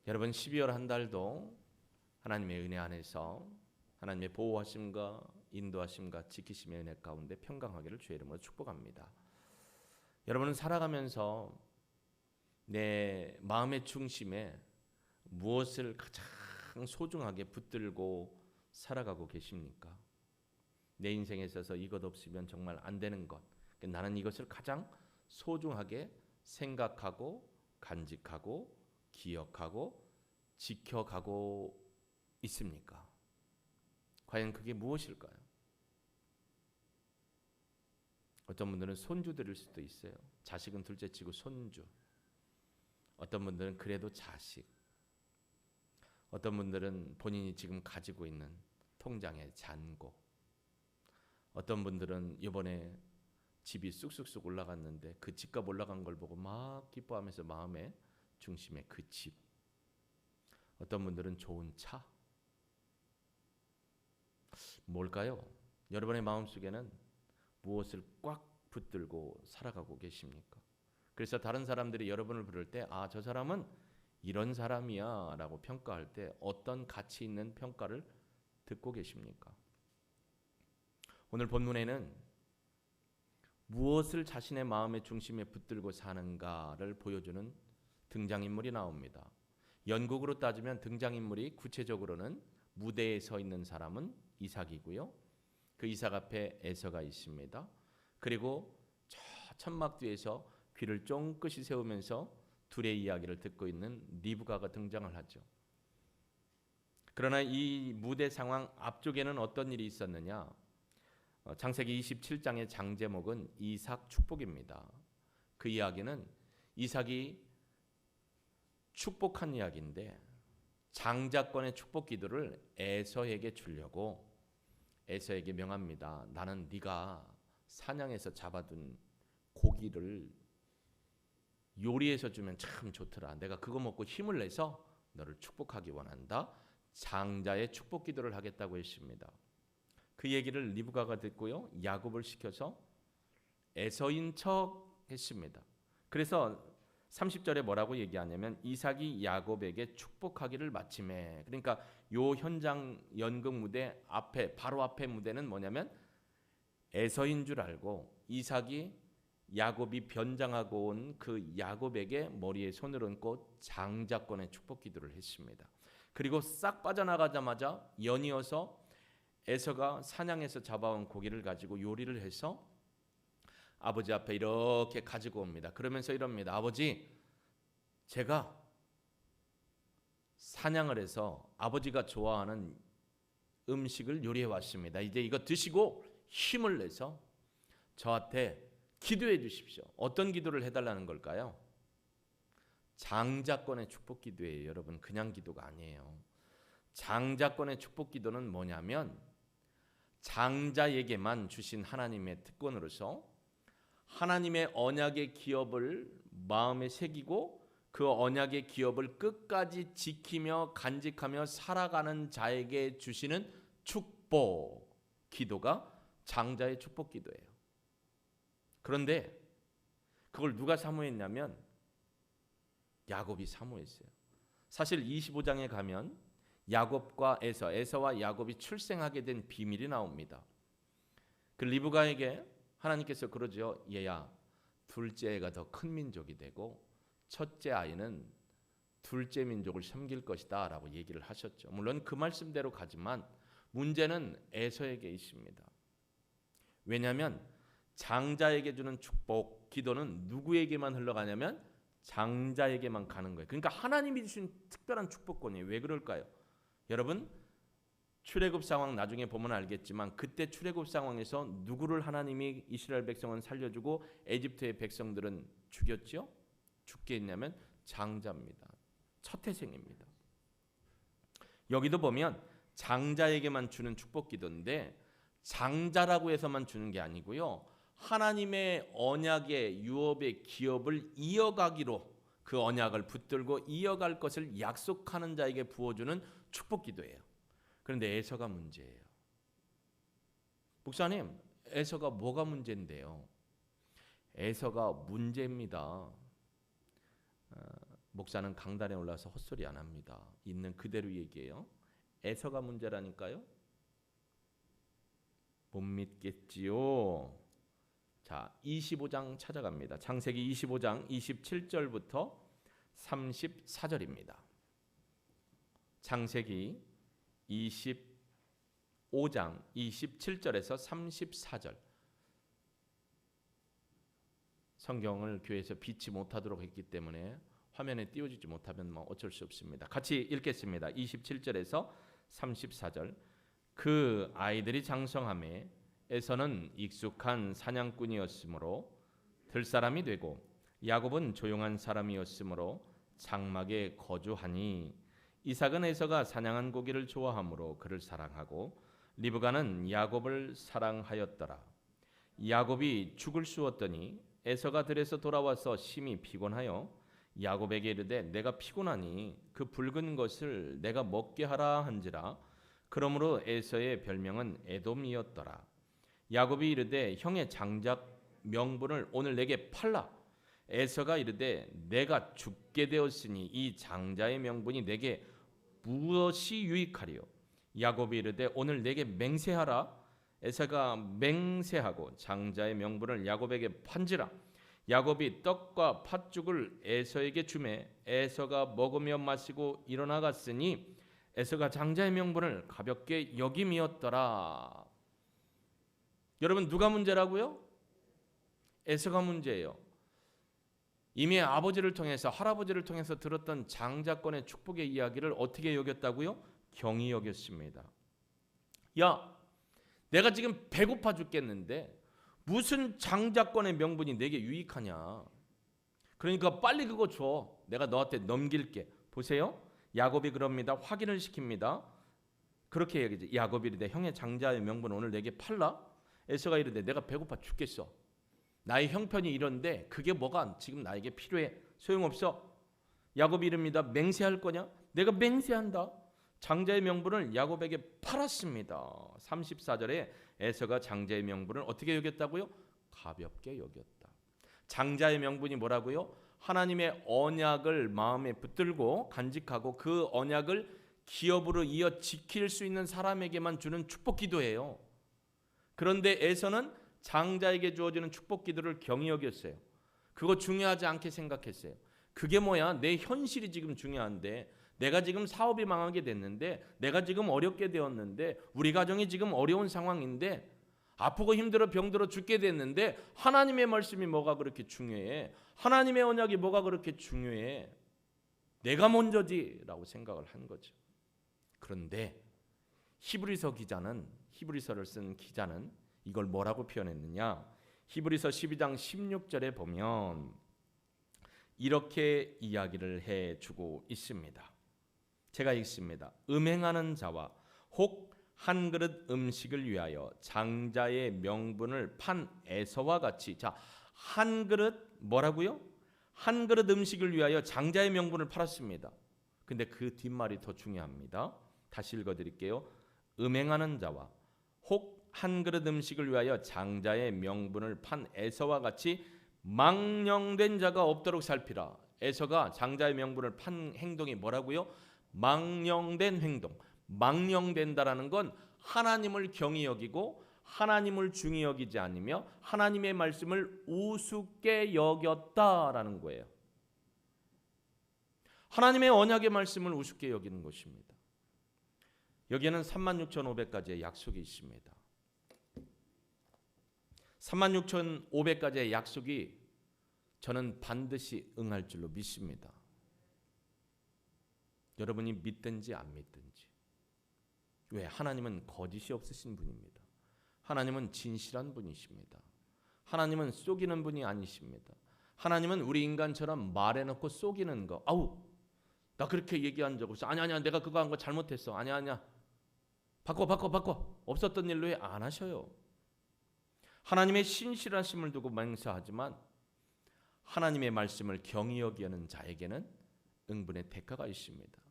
여러분 12월 한 달도 하나님의 은혜 안에서 하나님의 보호하심과 인도하심과 지키심의 은혜 가운데 평강하기를 주의 이름으로 축복합니다. 여러분은 살아가면서 내 마음의 중심에 무엇을 가장 소중하게 붙들고 살아가고 계십니까? 내 인생에 있어서 이것 없으면 정말 안 되는 것. 나는 이것을 가장 소중하게 생각하고 간직하고 기억하고 지켜가고 있습니까? 과연 그게 무엇일까요? 어떤 분들은 손주들일 수도 있어요. 자식은 둘째치고 손주. 어떤 분들은 그래도 자식. 어떤 분들은 본인이 지금 가지고 있는 통장의 잔고. 어떤 분들은 이번에 집이 쑥쑥쑥 올라갔는데 그 집값 올라간 걸 보고 막 기뻐하면서 마음의 중심에 그 집. 어떤 분들은 좋은 차. 뭘까요? 여러분의 마음속에는 무엇을 꽉 붙들고 살아가고 계십니까? 그래서 다른 사람들이 여러분을 부를 때 아, 저 사람은 이런 사람이야 라고 평가할 때 어떤 가치 있는 평가를 듣고 계십니까? 오늘 본문에는 무엇을 자신의 마음의 중심에 붙들고 사는가를 보여주는 등장인물이 나옵니다. 연극으로 따지면 등장인물이 구체적으로는 무대에 서 있는 사람은 이삭이고요. 그 이삭 앞에 에서가 있습니다. 그리고 저 천막 뒤에서 귀를 쫑긋이 세우면서 둘의 이야기를 듣고 있는 리브가가 등장을 하죠. 그러나 이 무대 상황 앞쪽에는 어떤 일이 있었느냐? 창세기 27장의 장제목은 이삭 축복입니다. 그 이야기는 이삭이 축복한 이야기인데 장자권의 축복 기도를 에서에게 주려고 에서에게 명합니다. 나는 네가 사냥해서 잡아둔 고기를 요리해서 주면 참 좋더라. 내가 그거 먹고 힘을 내서 너를 축복하기 원한다. 장자의 축복 기도를 하겠다고 했습니다. 그 얘기를 리브가가 듣고요. 야곱을 시켜서 에서인 척 했습니다. 그래서 30절에 뭐라고 얘기하냐면 이삭이 야곱에게 축복하기를 마침에. 그러니까 요 현장 연극 무대 앞에 바로 앞에 무대는 뭐냐면 에서인 줄 알고 이삭이 야곱이 변장하고 온 그 야곱에게 머리에 손을 얹고 장자권의 축복 기도를 했습니다. 그리고 싹 빠져나가자마자 연이어서 에서가 사냥해서 잡아온 고기를 가지고 요리를 해서 아버지 앞에 이렇게 가지고 옵니다. 그러면서 이럽니다. 아버지, 제가 사냥을 해서 아버지가 좋아하는 음식을 요리해 왔습니다. 이제 이거 드시고 힘을 내서 저한테 기도해 주십시오. 어떤 기도를 해달라는 걸까요? 장자권의 축복 기도예요. 여러분, 그냥 기도가 아니에요. 장자권의 축복 기도는 뭐냐면 장자에게만 주신 하나님의 특권으로서 하나님의 언약의 기업을 마음에 새기고 그 언약의 기업을 끝까지 지키며 간직하며 살아가는 자에게 주시는 축복 기도가 장자의 축복 기도예요. 그런데 그걸 누가 사모했냐면 야곱이 사모했어요. 사실 25장에 가면 야곱과 에서와 야곱이 출생하게 된 비밀이 나옵니다. 그 리브가에게 하나님께서 그러죠. 얘야, 둘째 애가 더 큰 민족이 되고 첫째 아이는 둘째 민족을 섬길 것이다 라고 얘기를 하셨죠. 물론 그 말씀대로 가지만 문제는 에서에게 있습니다. 왜냐하면 장자에게 주는 축복 기도는 누구에게만 흘러가냐면 장자에게만 가는 거예요. 그러니까 하나님이 주신 특별한 축복권이에요. 왜 그럴까요? 여러분, 출애굽 상황 나중에 보면 알겠지만 그때 출애굽 상황에서 누구를 하나님이 이스라엘 백성은 살려주고 에집트의 백성들은 죽였죠? 죽게 했냐면 장자입니다. 첫 태생입니다. 여기도 보면 장자에게만 주는 축복 기도인데 장자라고 해서만 주는 게 아니고요. 하나님의 언약의 유업의 기업을 이어가기로 그 언약을 붙들고 이어갈 것을 약속하는 자에게 부어주는 축복 기도예요. 그런데 에서가 문제예요. 목사님, 에서가 뭐가 문제인데요? 에서가 문제입니다. 목사는 강단에 올라서 헛소리 안 합니다. 있는 그대로 얘기해요. 에서가 문제라니까요. 못 믿겠지요. 자, 25장 찾아갑니다. 창세기 25장 27절부터 34절입니다. 창세기 25장 27절에서 34절. 성경을 교회에서 비치 못하도록 했기 때문에 화면에 띄워주지 못하면 어쩔 수 없습니다. 같이 읽겠습니다. 27절에서 34절. 그 아이들이 장성함에 에서는 익숙한 사냥꾼이었으므로 들사람이 되고 야곱은 조용한 사람이었으므로 장막에 거주하니 이삭은 에서가 사냥한 고기를 좋아하므로 그를 사랑하고 리브가는 야곱을 사랑하였더라. 야곱이 죽을 쑤었더니 에서가 들에서 돌아와서 심히 피곤하여 야곱에게 이르되 내가 피곤하니 그 붉은 것을 내가 먹게 하라 한지라. 그러므로 에서의 별명은 에돔이었더라. 야곱이 이르되 형의 장작 명분을 오늘 내게 팔라. 에서가 이르되 내가 죽게 되었으니 이 장자의 명분이 내게 무엇이 유익하리요. 야곱이 이르되 오늘 내게 맹세하라. 에서가 맹세하고 장자의 명분을 야곱에게 판지라. 야곱이 떡과 팥죽을 에서에게 주매 에서가 먹으며 마시고 일어나갔으니 에서가 장자의 명분을 가볍게 여김이었더라. 여러분, 누가 문제라고요? 에서가 문제예요. 이미 아버지를 통해서 할아버지를 통해서 들었던 장자권의 축복의 이야기를 어떻게 여겼다고요? 경히 여겼습니다. 야, 내가 지금 배고파 죽겠는데 무슨 장자권의 명분이 내게 유익하냐. 그러니까 빨리 그거 줘. 내가 너한테 넘길게. 보세요. 야곱이 그럽니다. 확인을 시킵니다. 그렇게 얘기하지. 야곱이 이르되 형의 장자의 명분 오늘 내게 팔라. 에서가 이르되 내가 배고파 죽겠어. 나의 형편이 이런데 그게 뭐가 지금 나에게 필요해. 소용없어. 야곱이 이릅니다. 맹세할 거냐? 내가 맹세한다. 장자의 명분을 야곱에게 팔았습니다. 34절에 에서가 장자의 명분을 어떻게 여겼다고요? 가볍게 여겼다. 장자의 명분이 뭐라고요? 하나님의 언약을 마음에 붙들고 간직하고 그 언약을 기업으로 이어 지킬 수 있는 사람에게만 주는 축복 기도예요. 그런데 에서는 장자에게 주어지는 축복 기도를 경히 여겼어요. 그거 중요하지 않게 생각했어요. 그게 뭐야? 내 현실이 지금 중요한데, 내가 지금 사업이 망하게 됐는데, 내가 지금 어렵게 되었는데, 우리 가정이 지금 어려운 상황인데, 아프고 힘들어 병들어 죽게 됐는데 하나님의 말씀이 뭐가 그렇게 중요해? 하나님의 언약이 뭐가 그렇게 중요해? 내가 먼저지라고 생각을 한 거죠. 그런데 히브리서를 쓴 기자는 이걸 뭐라고 표현했느냐? 히브리서 12장 16절에 보면 이렇게 이야기를 해주고 있습니다. 제가 읽습니다. 음행하는 자와 혹 한 그릇 음식을 위하여 장자의 명분을 판 에서와 같이. 자, 한 그릇 뭐라고요? 한 그릇 음식을 위하여 장자의 명분을 팔았습니다. 근데 그 뒷말이 더 중요합니다. 다시 읽어드릴게요. 음행하는 자와 혹 한 그릇 음식을 위하여 장자의 명분을 판 에서와 같이 망령된 자가 없도록 살피라. 에서가 장자의 명분을 판 행동이 뭐라고요? 망령된 행동. 망령된다라는 건 하나님을 경히 여기고 하나님을 중히 여기지 않으며 하나님의 말씀을 우습게 여겼다라는 거예요. 하나님의 언약의 말씀을 우습게 여기는 것입니다. 여기에는 36,500가지의 약속이 있습니다. 36,500가지의 약속이 저는 반드시 응할 줄로 믿습니다. 여러분이 믿든지 안 믿든지. 왜? 하나님은 거짓이 없으신 분입니다. 하나님은 진실한 분이십니다. 하나님은 속이는 분이 아니십니다. 하나님은 우리 인간처럼 말해놓고 속이는 거. 아우, 나 그렇게 얘기한 적 없어. 아니야, 내가 그거 한 거 잘못했어. 아니야. 바꿔. 없었던 일로 해. 안 하셔요. 하나님의 신실하심을 두고 맹세하지만 하나님의 말씀을 경히 여기는 자에게는 응분의 대가가 있습니다.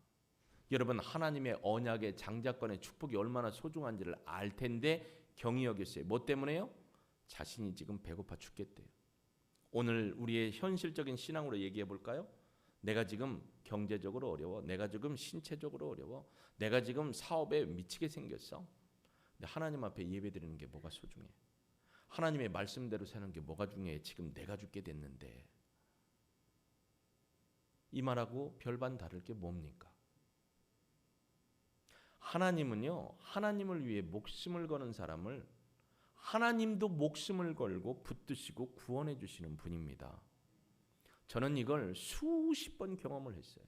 여러분, 하나님의 언약의 장자권의 축복이 얼마나 소중한지를 알 텐데 경히 여겼어요. 뭐 때문에요? 자신이 지금 배고파 죽겠대요. 오늘 우리의 현실적인 신앙으로 얘기해 볼까요? 내가 지금 경제적으로 어려워. 내가 지금 신체적으로 어려워. 내가 지금 사업에 미치게 생겼어. 근데 하나님 앞에 예배드리는 게 뭐가 소중해? 하나님의 말씀대로 사는 게 뭐가 중요해? 지금 내가 죽게 됐는데. 이 말하고 별반 다를 게 뭡니까? 하나님은요, 하나님을 위해 목숨을 거는 사람을 하나님도 목숨을 걸고 붙드시고 구원해 주시는 분입니다. 저는 이걸 수십 번 경험을 했어요.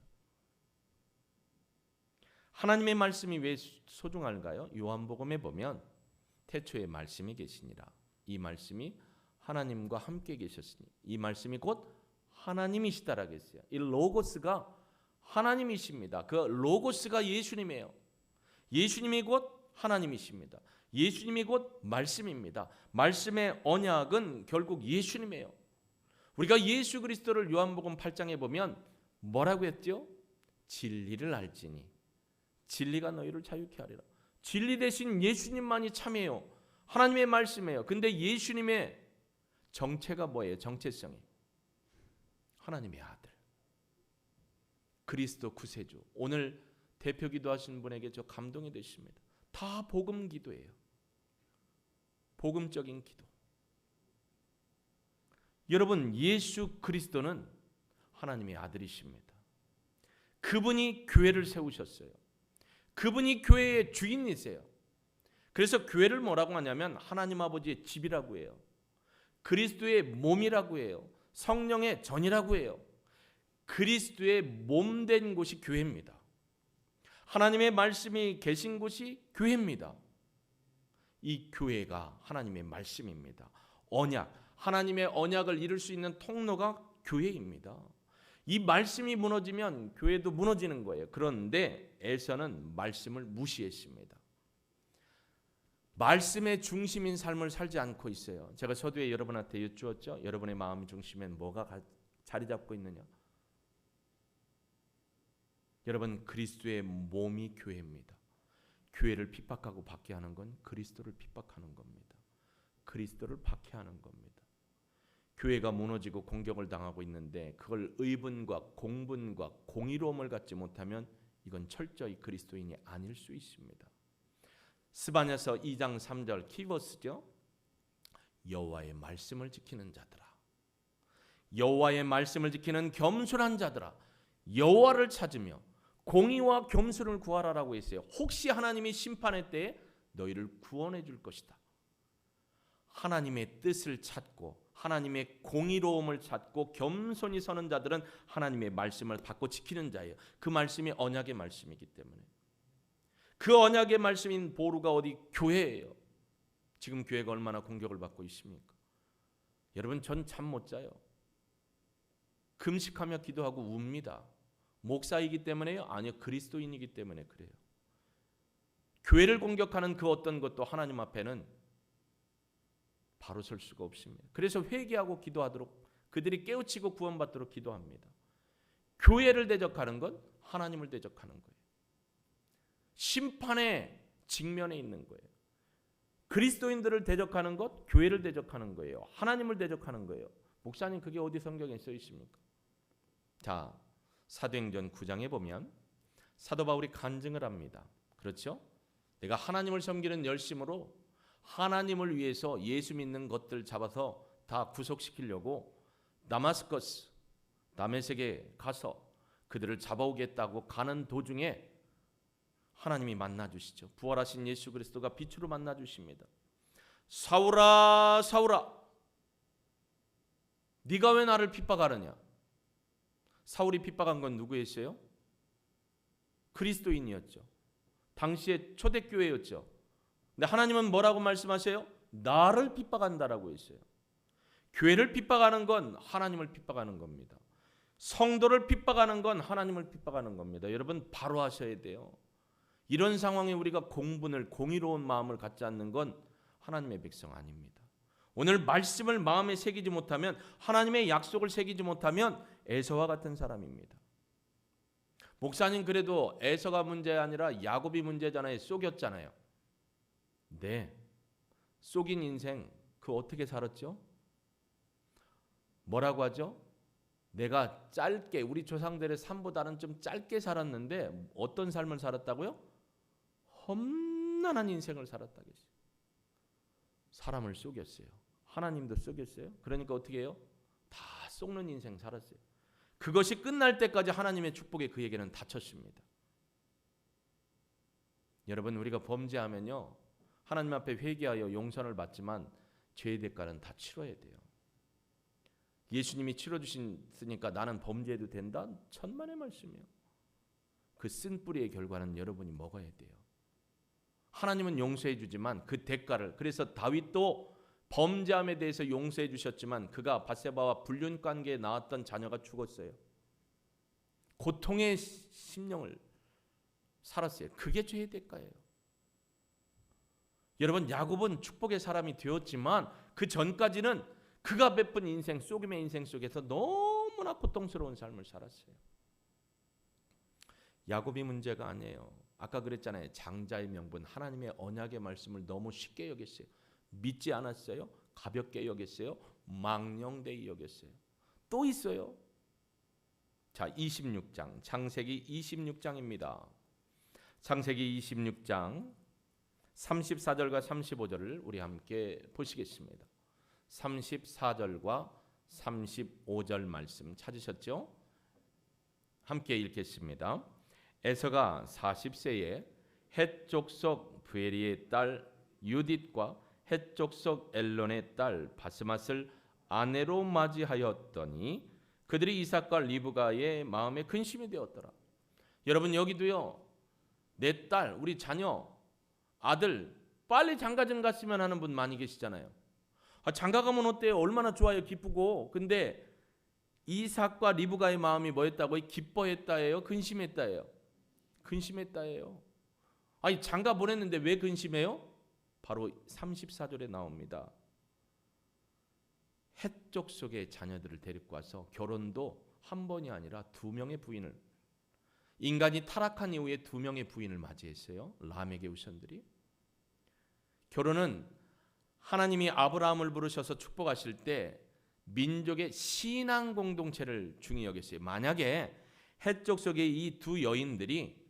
하나님의 말씀이 왜 소중할까요? 요한복음에 보면 태초에 말씀이 계시니라. 이 말씀이 하나님과 함께 계셨으니 이 말씀이 곧 하나님이시다라고 했어요. 이 로고스가 하나님이십니다. 그 로고스가 예수님이에요. 예수님이 곧 하나님이십니다. 예수님이 곧 말씀입니다. 말씀의 언약은 결국 예수님이에요. 우리가 예수 그리스도를 요한복음 8장에 보면 뭐라고 했죠? 진리를 알지니 진리가 너희를 자유케 하리라. 진리 대신 예수님만이 참이에요. 하나님의 말씀이에요. 근데 예수님의 정체가 뭐예요? 정체성이 하나님의 아들 그리스도 구세주. 오늘 대표 기도하신 분에게 저 감동이 되십니다. 다 복음 기도예요. 복음적인 기도. 여러분, 예수 그리스도는 하나님의 아들이십니다. 그분이 교회를 세우셨어요. 그분이 교회의 주인이세요. 그래서 교회를 뭐라고 하냐면 하나님 아버지의 집이라고 해요. 그리스도의 몸이라고 해요. 성령의 전이라고 해요. 그리스도의 몸된 곳이 교회입니다. 하나님의 말씀이 계신 곳이 교회입니다. 이 교회가 하나님의 말씀입니다. 언약, 하나님의 언약을 이룰 수 있는 통로가 교회입니다. 이 말씀이 무너지면 교회도 무너지는 거예요. 그런데 에서는 말씀을 무시했습니다. 말씀의 중심인 삶을 살지 않고 있어요. 제가 서두에 여러분한테 여쭈었죠. 여러분의 마음 중심엔 뭐가 자리 잡고 있느냐? 여러분, 그리스도의 몸이 교회입니다. 교회를 핍박하고 박해하는 건 그리스도를 핍박하는 겁니다. 그리스도를 박해하는 겁니다. 교회가 무너지고 공격을 당하고 있는데 그걸 의분과 공분과 공의로움을 갖지 못하면 이건 철저히 그리스도인이 아닐 수 있습니다. 스바냐서 2장 3절 키버스죠. 여호와의 말씀을 지키는 자들아, 여호와의 말씀을 지키는 겸손한 자들아, 여호와를 찾으며 공의와 겸손을 구하라라고 했어요. 혹시 하나님이 심판의 때에 너희를 구원해 줄 것이다. 하나님의 뜻을 찾고 하나님의 공의로움을 찾고 겸손히 서는 자들은 하나님의 말씀을 받고 지키는 자예요. 그 말씀이 언약의 말씀이기 때문에. 그 언약의 말씀인 보루가 어디? 교회예요. 지금 교회가 얼마나 공격을 받고 있습니까? 여러분, 전 잠 못 자요. 금식하며 기도하고 웁니다. 목사이기 때문에요? 아니요, 그리스도인이기 때문에 그래요. 교회를 공격하는 그 어떤 것도 하나님 앞에는 바로 설 수가 없습니다. 그래서 회개하고 기도하도록, 그들이 깨우치고 구원받도록 기도합니다. 교회를 대적하는 건 하나님을 대적하는 거예요. 심판의 직면에 있는 거예요. 그리스도인들을 대적하는 것, 교회를 대적하는 거예요. 하나님을 대적하는 거예요. 목사님, 그게 어디 성경에 써 있습니까? 자, 사도행전 9장에 보면 사도 바울이 간증을 합니다. 그렇죠? 내가 하나님을 섬기는 열심으로 하나님을 위해서 예수 믿는 것들 잡아서 다 구속시키려고 다마스커스, 다메섹에 가서 그들을 잡아오겠다고 가는 도중에 하나님이 만나주시죠. 부활하신 예수 그리스도가 빛으로 만나주십니다. 사울아, 사울아, 네가 왜 나를 핍박하느냐? 사울이 핍박한 건 누구였어요? 그리스도인이었죠. 당시의 초대교회였죠. 근데 하나님은 뭐라고 말씀하세요? 나를 핍박한다라고 했어요. 교회를 핍박하는 건 하나님을 핍박하는 겁니다. 성도를 핍박하는 건 하나님을 핍박하는 겁니다. 여러분, 바로 하셔야 돼요. 이런 상황에 우리가 공분을, 공의로운 마음을 갖지 않는 건 하나님의 백성 아닙니다. 오늘 말씀을 마음에 새기지 못하면, 하나님의 약속을 새기지 못하면 에서와 같은 사람입니다. 목사님, 그래도 에서가 문제 아니라 야곱이 문제잖아요. 속였잖아요. 네, 속인 인생 그 어떻게 살았죠? 뭐라고 하죠? 내가 짧게 우리 조상들의 삶보다는 좀 짧게 살았는데 어떤 삶을 살았다고요? 험난한 인생을 살았다겠어요. 사람을 속였어요. 하나님도 속였어요. 그러니까 어떻게 해요? 다 속는 인생 살았어요. 그것이 끝날 때까지 하나님의 축복에 그에게는 닫혔습니다. 여러분, 우리가 범죄하면요, 하나님 앞에 회개하여 용서를 받지만 죄의 대가는 다 치러야 돼요. 예수님이 치러주셨으니까 나는 범죄해도 된다? 천만의 말씀이에요. 그 쓴 뿌리의 결과는 여러분이 먹어야 돼요. 하나님은 용서해 주지만 그 대가를, 그래서 다윗도 범죄함에 대해서 용서해 주셨지만 그가 밧세바와 불륜 관계에 낳았던 자녀가 죽었어요. 고통의 심령을 살았어요. 그게 죄의 대가예요. 여러분, 야곱은 축복의 사람이 되었지만 그 전까지는 그가 베푼 인생, 속임의 인생 속에서 너무나 고통스러운 삶을 살았어요. 야곱이 문제가 아니에요. 아까 그랬잖아요. 장자의 명분, 하나님의 언약의 말씀을 너무 쉽게 여겼어요. 믿지 않았어요. 가볍게 여겼어요. 망령되이 여겼어요. 또 있어요. 자, 26장, 창세기 26장입니다. 창세기 26장 34절과 35절을 우리 함께 보시겠습니다. 34절과 35절 말씀 찾으셨죠? 함께 읽겠습니다. 에서가 40세에 헷 족속 브에리의 딸 유딧과 헷 족속 엘론의 딸 바스맛을 아내로 맞이하였더니 그들이 이삭과 리브가의 마음에 근심이 되었더라. 여러분, 여기도요, 내 딸, 우리 자녀, 아들 빨리 장가 좀 갔으면 하는 분 많이 계시잖아요. 장가 가면 어때요? 얼마나 좋아요, 기쁘고. 근데 이삭과 리브가의 마음이 뭐였다고요? 기뻐했다예요? 근심했다예요? 근심했다예요. 아니, 장가 보냈는데 왜 근심해요? 바로 34절에 나옵니다. 헷 족속의 자녀들을 데리고 와서 결혼도 한 번이 아니라 두 명의 부인을, 인간이 타락한 이후에 두 명의 부인을 맞이했어요. 람에게 후손들이. 결혼은 하나님이 아브라함을 부르셔서 축복하실 때 민족의 신앙 공동체를 중히 여겼어요. 만약에 헷 족속의 이 두 여인들이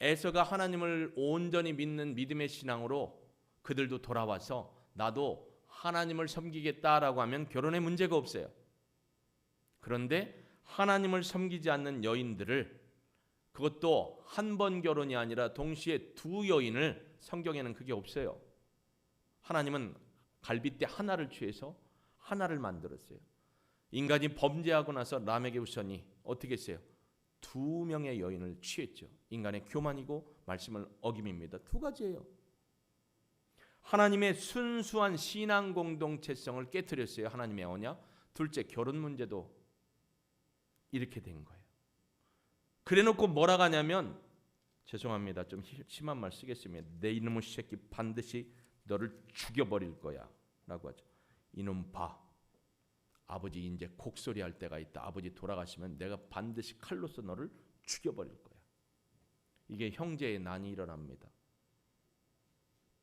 에서가 하나님을 온전히 믿는 믿음의 신앙으로 그들도 돌아와서 나도 하나님을 섬기겠다라고 하면 결혼에 문제가 없어요. 그런데 하나님을 섬기지 않는 여인들을, 그것도 한 번 결혼이 아니라 동시에 두 여인을, 성경에는 그게 없어요. 하나님은 갈빗대 하나를 취해서 하나를 만들었어요. 인간이 범죄하고 나서 람에게 후손이 어떻게 했어요? 두 명의 여인을 취했죠. 인간의 교만이고 말씀을 어김입니다. 두 가지예요. 하나님의 순수한 신앙 공동체성을 깨뜨렸어요. 하나님의 언약. 둘째, 결혼 문제도 이렇게 된 거예요. 그래놓고 뭐라 하냐면, 죄송합니다, 좀 심한 말 쓰겠습니다. 내 이놈의 새끼 반드시 너를 죽여버릴 거야 라고 하죠. 이놈 봐, 아버지 이제 곡소리 할 때가 있다. 아버지 돌아가시면 내가 반드시 칼로서 너를 죽여버릴 거야. 이게 형제의 난이 일어납니다.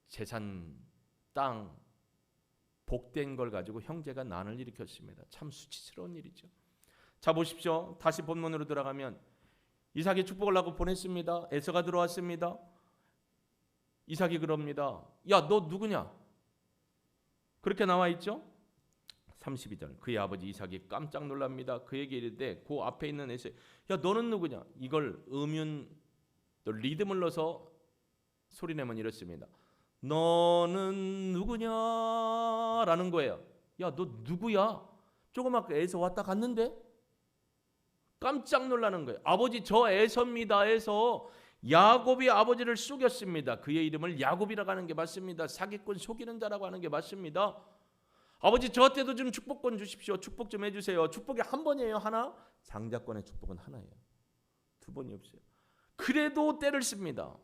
재산, 땅, 복된 걸 가지고 형제가 난을 일으켰습니다. 참 수치스러운 일이죠. 자, 보십시오. 다시 본문으로 들어가면 이삭이 축복을 하고 보냈습니다. 에서가 들어왔습니다. 이삭이 그럽니다. 야, 너 누구냐? 그렇게 나와 있죠. 32절, 그의 아버지 이삭이 깜짝 놀랍니다. 그에게 이르되 그 앞에 있는 에서, 야, 너는 누구냐? 이걸 음윤 또 리듬을 넣어서 소리내면 이렇습니다. 너는 누구냐라는 거예요. 야, 너 누구야? 조그맣게 에서 왔다 갔는데? 깜짝 놀라는 거예요. 아버지, 저 에서입니다. 에서. 야곱이 아버지를 속였습니다. 그의 이름을 야곱이라고 하는 게 맞습니다. 사기꾼, 속이는 자라고 하는 게 맞습니다. 아버지, 저한테도 좀 축복권 주십시오. 축복 좀 해주세요. 축복이 한 번이에요? 하나? 장자권의 축복은 하나예요. 두 번이 없어요. 그래도 때를 씁니다.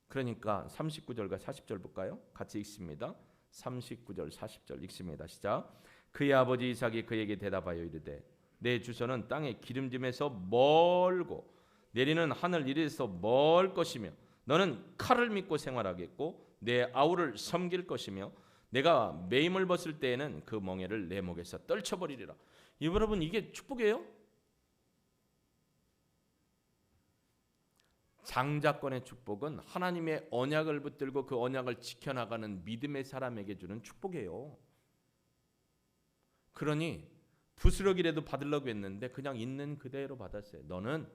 그러니까 39절과 40절 볼까요? 같이 읽습니다. 39절 40절 읽습니다. 시작. 그의 아버지 이삭이 그에게 대답하여 이르되 내 주소는 땅의 기름짐에서 멀고 내리는 하늘 이래서 멀 것이며 너는 칼을 믿고 생활하겠고 내 아우를 섬길 것이며 내가 매임을 벗을 때에는 그 멍에를 내 목에서 떨쳐버리리라. 여러분, 이게 축복이에요? 장자권의 축복은 하나님의 언약을 붙들고 그 언약을 지켜나가는 믿음의 사람에게 주는 축복이에요. 그러니 부스러기라도 받으려고 했는데 그냥 있는 그대로 받았어요. 너는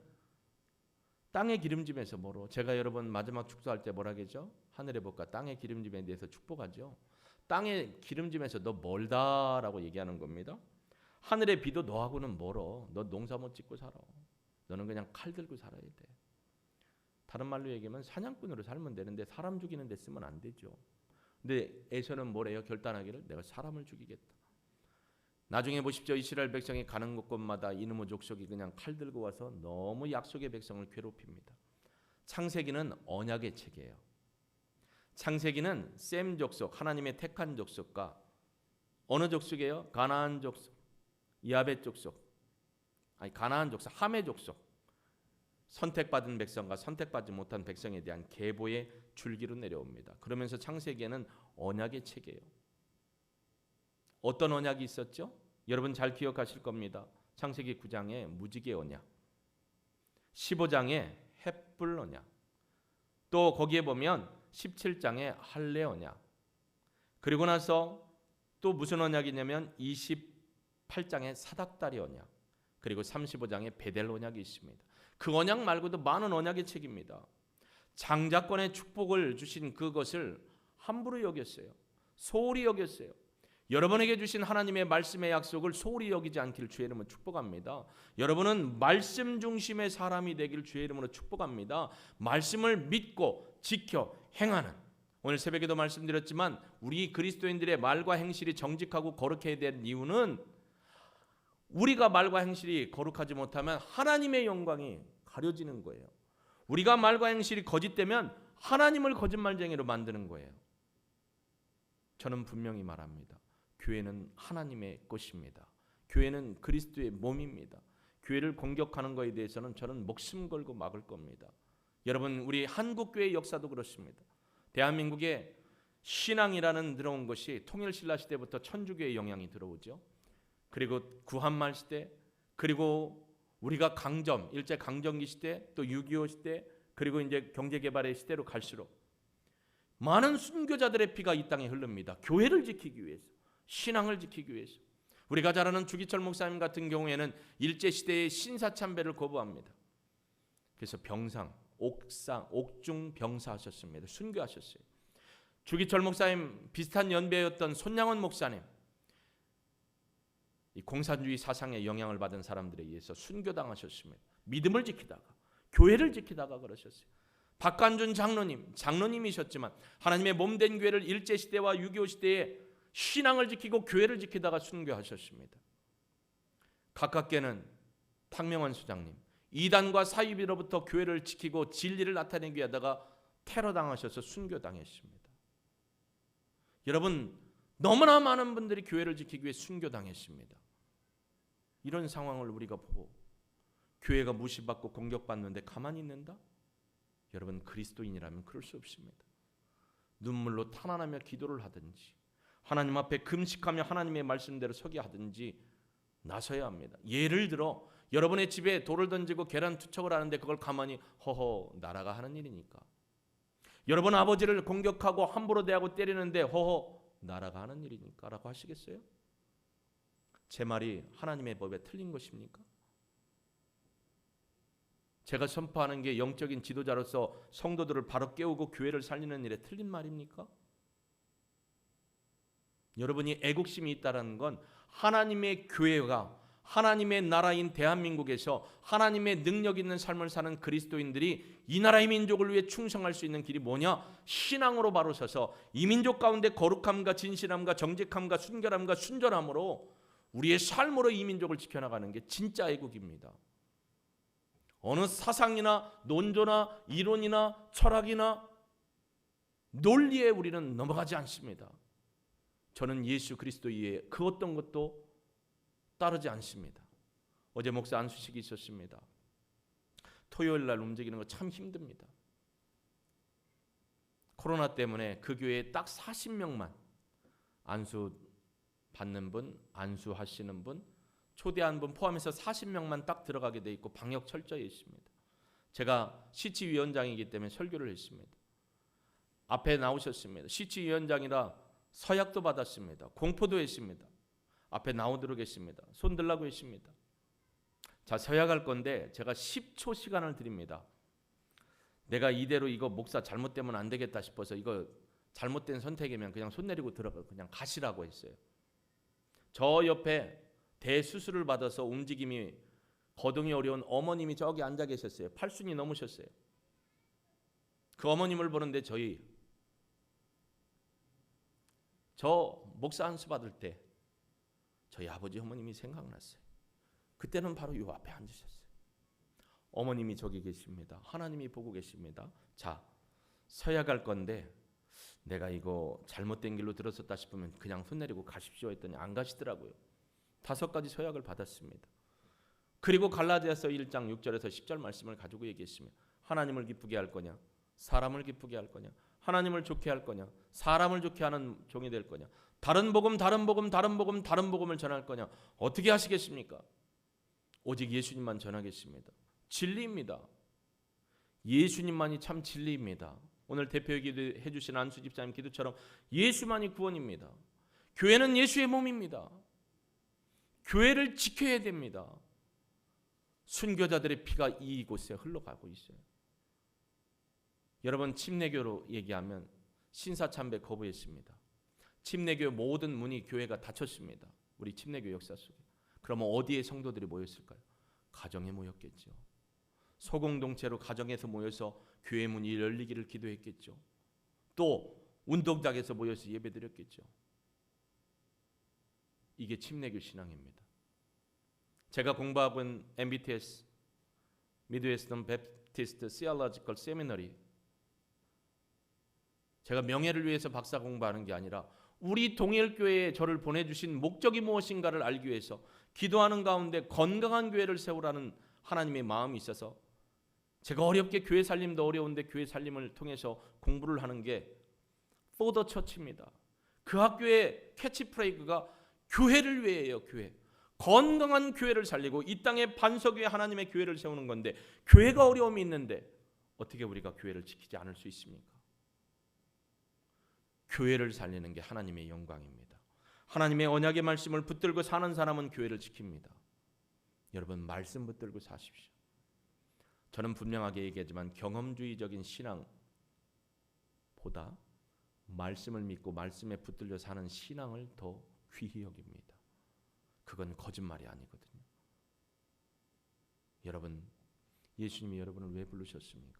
땅의 기름짐에서 멀어. 제가 여러분 마지막 축도할 때 뭐라 그러죠? 하늘의 복과 땅의 기름짐에 대해서 축복하죠. 땅의 기름짐에서 너 멀다라고 얘기하는 겁니다. 하늘의 비도 너하고는 멀어. 너 농사 못 짓고 살아. 너는 그냥 칼 들고 살아야 돼. 다른 말로 얘기하면 사냥꾼으로 살면 되는데 사람 죽이는 데 쓰면 안 되죠. 근데 에서는 뭐래요? 결단하기를 내가 사람을 죽이겠다. 나중에 보십시오. 이스라엘 백성이 가는 곳곳마다 이놈의 족속이 그냥 칼 들고 와서 너무 약속의 백성을 괴롭힙니다. 창세기는 언약의 책이에요. 창세기는 셈 족속, 하나님의 택한 족속과 어느 족속이에요? 가나안 족속, 야벳 족속, 가나안 족속, 함의 족속. 선택받은 백성과 선택받지 못한 백성에 대한 계보의 줄기로 내려옵니다. 그러면서 창세기에는 언약의 책이에요. 어떤 언약이 있었죠? 여러분 잘 기억하실 겁니다. 창세기 9장에 무지개 언약, 15장에 햇불 언약, 또 거기에 보면 17장에 할례 언약, 그리고 나서 또 무슨 언약이냐면 28장에 사닥다리 언약, 그리고 35장에 베델 언약이 있습니다. 그 언약 말고도 많은 언약의 책입니다. 장자권의 축복을 주신 그것을 함부로 여겼어요. 소홀히 여겼어요. 여러분에게 주신 하나님의 말씀의 약속을 소홀히 여기지 않기를 주의 이름으로 축복합니다. 여러분은 말씀 중심의 사람이 되기를 주의 이름으로 축복합니다. 말씀을 믿고 지켜 행하는, 오늘 새벽에도 말씀드렸지만 우리 그리스도인들의 말과 행실이 정직하고 거룩해야 될 이유는 우리가 말과 행실이 거룩하지 못하면 하나님의 영광이 가려지는 거예요. 우리가 말과 행실이 거짓되면 하나님을 거짓말쟁이로 만드는 거예요. 저는 분명히 말합니다. 교회는 하나님의 것입니다. 교회는 그리스도의 몸입니다. 교회를 공격하는 것에 대해서는 저는 목숨 걸고 막을 겁니다. 여러분, 우리 한국교회 역사도 그렇습니다. 대한민국에 신앙이라는 들어온 것이 통일신라 시대부터 천주교의 영향이 들어오죠. 그리고 구한말 시대, 그리고 우리가 강점, 일제 강점기 시대, 또 6.25 시대, 그리고 이제 경제개발의 시대로 갈수록 많은 순교자들의 피가 이 땅에 흐릅니다. 교회를 지키기 위해서, 신앙을 지키기 위해서. 우리가 잘 아는 주기철 목사님 같은 경우에는 일제 시대의 신사참배를 거부합니다. 그래서 병상, 옥중 병사하셨습니다. 순교하셨어요. 주기철 목사님 비슷한 연배였던 손양원 목사님, 이 공산주의 사상에 영향을 받은 사람들에 의해서 순교당하셨습니다. 믿음을 지키다가, 교회를 지키다가 그러셨어요. 박관준 장로님이셨지만 하나님의 몸된 교회를 일제시대와 6.25 시대에 신앙을 지키고 교회를 지키다가 순교하셨습니다. 가깝게는 탁명환 수장님, 이단과 사이비로부터 교회를 지키고 진리를 나타내기 하다가 테러당하셔서 순교당했습니다. 여러분, 너무나 많은 분들이 교회를 지키기 위해 순교당했습니다. 이런 상황을 우리가 보고 교회가 무시받고 공격받는데 가만히 있는다? 여러분, 그리스도인이라면 그럴 수 없습니다. 눈물로 탄환하며 기도를 하든지, 하나님 앞에 금식하며 하나님의 말씀대로 서게 하든지 나서야 합니다. 예를 들어 여러분의 집에 돌을 던지고 계란 투척을 하는데 그걸 가만히 허허 나라가 하는 일이니까. 여러분 아버지를 공격하고 함부로 대하고 때리는데 허허 나라가 하는 일이니까 라고 하시겠어요? 제 말이 하나님의 법에 틀린 것입니까? 제가 선포하는 게 영적인 지도자로서 성도들을 바로 깨우고 교회를 살리는 일에 틀린 말입니까? 여러분이 애국심이 있다는 건 하나님의 교회가, 하나님의 나라인 대한민국에서 하나님의 능력 있는 삶을 사는 그리스도인들이 이 나라의 민족을 위해 충성할 수 있는 길이 뭐냐? 신앙으로 바로 서서 이 민족 가운데 거룩함과 진실함과 정직함과 순결함과 순전함으로 우리의 삶으로 이 민족을 지켜나가는 게 진짜 애국입니다. 어느 사상이나 논조나 이론이나 철학이나 논리에 우리는 넘어가지 않습니다. 저는 예수 그리스도 이외에 그 어떤 것도 따르지 않습니다. 어제 목사 안수식이 있었습니다. 토요일 날 움직이는 거 참 힘듭니다. 코로나 때문에 그 교회에 딱 40명만 안수 받는 분, 안수하시는 분, 초대한 분 포함해서 40명만 딱 들어가게 돼 있고 방역 철저히 했습니다. 제가 시치위원장이기 때문에 설교를 했습니다. 앞에 나오셨습니다. 시치위원장이라 서약도 받았습니다. 공포도 했습니다. 앞에 나오도록 했습니다. 손 들라고 했습니다. 자, 서약할 건데 제가 10초 시간을 드립니다. 내가 이대로 이거 목사 잘못되면 안 되겠다 싶어서 이거 잘못된 선택이면 그냥 손 내리고 들어가 그냥 가시라고 했어요. 저 옆에 대수술을 받아서 움직임이 거동이 어려운 어머님이 저기 앉아 계셨어요. 80이 넘으셨어요. 그 어머님을 보는데 저 목사 안수 받을 때 저희 아버지 어머님이 생각났어요. 그때는 바로 요 앞에 앉으셨어요. 어머님이 저기 계십니다. 하나님이 보고 계십니다. 자, 서약할 건데 내가 이거 잘못된 길로 들었었다 싶으면 그냥 손 내리고 가십시오 했더니 안 가시더라고요. 5가지 서약을 받았습니다. 그리고 갈라디아서 1장 6절에서 10절 말씀을 가지고 얘기했습니다. 하나님을 기쁘게 할 거냐? 사람을 기쁘게 할 거냐? 하나님을 좋게 할 거냐? 사람을 좋게 하는 종이 될 거냐? 다른 복음을 전할 거냐? 어떻게 하시겠습니까? 오직 예수님만 전하겠습니다. 진리입니다. 예수님만이 참 진리입니다. 오늘 대표 기도해 주신 안수 집사님 기도처럼 예수만이 구원입니다. 교회는 예수의 몸입니다. 교회를 지켜야 됩니다. 순교자들의 피가 이곳에 흘러가고 있어요. 여러분, 침례교로 얘기하면 신사참배 거부했습니다. 침례교 모든 문이 교회가 닫혔습니다. 우리 침례교 역사 속에. 그러면 어디에 성도들이 모였을까요? 가정에 모였겠죠. 소공동체로 가정에서 모여서 교회 문이 열리기를 기도했겠죠. 또 운동장에서 모여서 예배드렸겠죠. 이게 침례교 신앙입니다. 제가 공부해본 MBTS 미드웨스턴 베프티스트 시알러지컬 세미너리, 제가 명예를 위해서 박사 공부하는 게 아니라 우리 동일교회에 저를 보내주신 목적이 무엇인가를 알기 위해서 기도하는 가운데 건강한 교회를 세우라는 하나님의 마음이 있어서 제가 어렵게 교회 살림도 어려운데 교회 살림을 통해서 공부를 하는 게 For the Church입니다. 그 학교의 캐치프레이즈가 교회를 위해예요. 교회. 건강한 교회를 살리고 이 땅에 반석 위에 하나님의 교회를 세우는 건데 교회가 어려움이 있는데 어떻게 우리가 교회를 지키지 않을 수 있습니까? 교회를 살리는 게 하나님의 영광입니다. 하나님의 언약의 말씀을 붙들고 사는 사람은 교회를 지킵니다. 여러분, 말씀 붙들고 사십시오. 저는 분명하게 얘기하지만 경험주의적인 신앙보다 말씀을 믿고 말씀에 붙들려 사는 신앙을 더 귀히 여깁니다. 그건 거짓말이 아니거든요. 여러분, 예수님이 여러분을 왜 부르셨습니까?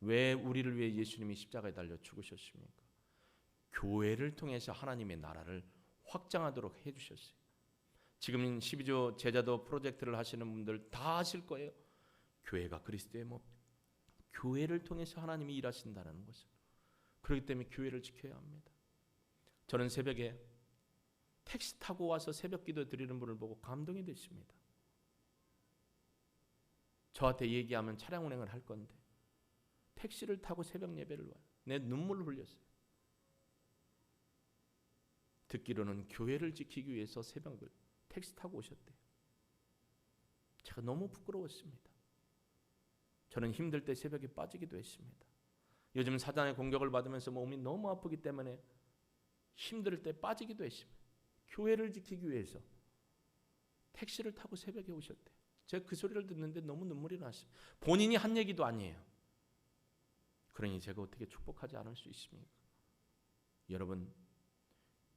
왜 우리를 위해 예수님이 십자가에 달려 죽으셨습니까? 교회를 통해서 하나님의 나라를 확장하도록 해주셨어요. 지금 12조 제자도 프로젝트를 하시는 분들 다 아실 거예요. 교회가 그리스도의 몸, 교회를 통해서 하나님이 일하신다는 것을. 그렇기 때문에 교회를 지켜야 합니다. 저는 새벽에 택시 타고 와서 새벽 기도 드리는 분을 보고 감동이 됐습니다. 저한테 얘기하면 차량 운행을 할 건데 택시를 타고 새벽 예배를 와요. 내 눈물을 흘렸어요. 듣기로는 교회를 지키기 위해서 새벽을 택시 타고 오셨대요. 제가 너무 부끄러웠습니다. 저는 힘들 때 새벽에 빠지기도 했습니다. 요즘 사단의 공격을 받으면서 몸이 너무 아프기 때문에 힘들 때 빠지기도 했습니다. 교회를 지키기 위해서 택시를 타고 새벽에 오셨대요. 제가 그 소리를 듣는데 너무 눈물이 났습니다. 본인이 한 얘기도 아니에요. 그러니 제가 어떻게 축복하지 않을 수 있습니까? 여러분,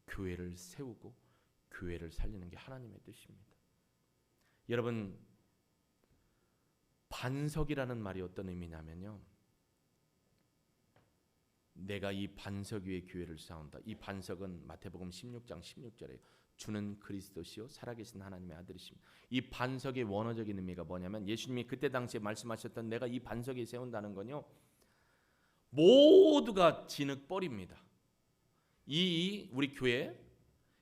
교회를 세우고 교회를 살리는 게 하나님의 뜻입니다. 여러분, 반석이라는 말이 어떤 의미냐면요, 내가 이 반석 위에 교회를 쌓는다. 이 반석은 마태복음 16장 16절에 주는 그리스도시요 살아계신 하나님의 아들이십니다. 이 반석의 원어적인 의미가 뭐냐면 예수님이 그때 당시에 말씀하셨던 내가 이 반석에 세운다는 건요, 모두가 진흙벌입니다. 이 우리 교회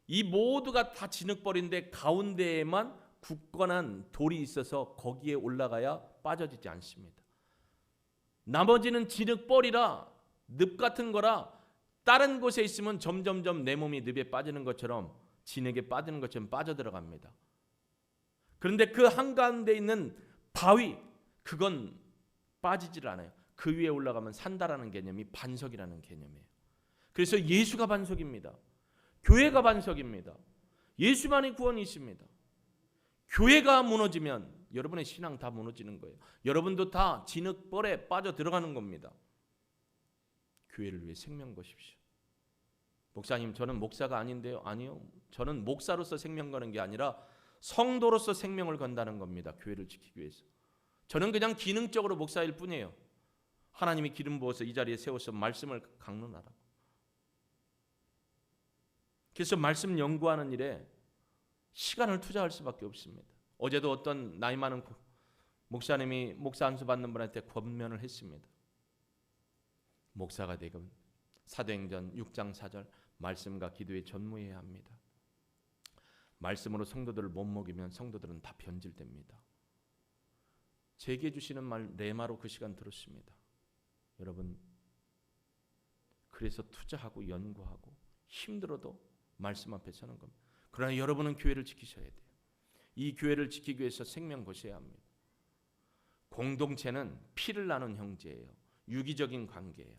이 모두가 다 진흙벌인데 가운데에만 굳건한 돌이 있어서 거기에 올라가야 빠져지지 않습니다. 나머지는 진흙벌이라 늪 같은 거라 다른 곳에 있으면 점점점 내 몸이 늪에 빠지는 것처럼 진흙에 빠지는 것처럼 빠져들어갑니다. 그런데 그 한가운데 있는 바위, 그건 빠지질 않아요. 그 위에 올라가면 산다라는 개념이 반석이라는 개념이에요. 그래서 예수가 반석입니다. 교회가 반석입니다. 예수만이 구원이 있습니다. 교회가 무너지면 여러분의 신앙 다 무너지는 거예요. 여러분도 다 진흙벌에 빠져 들어가는 겁니다. 교회를 위해 생명 거십시오. 목사님, 저는 목사가 아닌데요. 아니요. 저는 목사로서 생명 거는 게 아니라 성도로서 생명을 건다는 겁니다. 교회를 지키기 위해서. 저는 그냥 기능적으로 목사일 뿐이에요. 하나님이 기름 부어서 이 자리에 세워서 말씀을 강론하라고. 그래서 말씀 연구하는 일에 시간을 투자할 수밖에 없습니다. 어제도 어떤 나이 많은 목사님이 목사 안수 받는 분한테 권면을 했습니다. 목사가 되면 사도행전 6장 4절 말씀과 기도에 전무해야 합니다. 말씀으로 성도들을 못 먹이면 성도들은 다 변질됩니다. 제게 주시는 말 레마로 그 시간 들었습니다. 여러분, 그래서 투자하고 연구하고 힘들어도 말씀 앞에 서는 겁니다. 그러나 여러분은 교회를 지키셔야 돼요. 이 교회를 지키기 위해서 생명 거셔야 합니다. 공동체는 피를 나눈 형제예요. 유기적인 관계예요.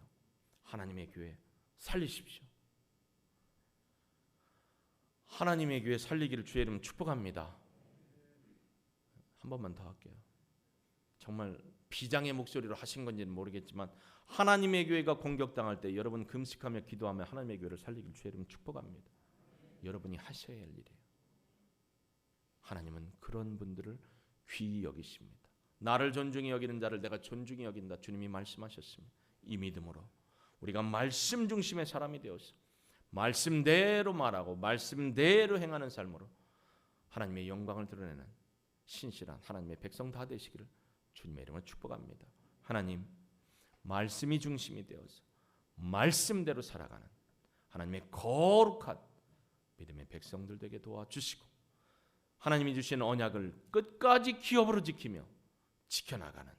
하나님의 교회 살리십시오. 하나님의 교회 살리기를 주의 이름 축복합니다. 한 번만 더 할게요. 정말 비장의 목소리로 하신 건지는 모르겠지만 하나님의 교회가 공격당할 때 여러분 금식하며 기도하며 하나님의 교회를 살리기를 주의 이름 축복합니다. 여러분이 하셔야 할 일이에요. 하나님은 그런 분들을 귀히 여기십니다. 나를 존중히 여기는 자를 내가 존중히 여긴다. 주님이 말씀하셨습니다. 이 믿음으로 우리가 말씀 중심의 사람이 되어서 말씀대로 말하고 말씀대로 행하는 삶으로 하나님의 영광을 드러내는 신실한 하나님의 백성 다 되시기를 주님의 이름으로 축복합니다. 하나님, 말씀이 중심이 되어서 말씀대로 살아가는 하나님의 거룩한 믿음의 백성들 되게 도와주시고 하나님이 주신 언약을 끝까지 기업으로 지키며 지켜나가는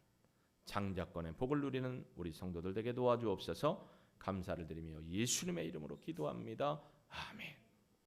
장자권의 복을 누리는 우리 성도들 되게 도와주옵소서. 감사를 드리며 예수님의 이름으로 기도합니다. 아멘.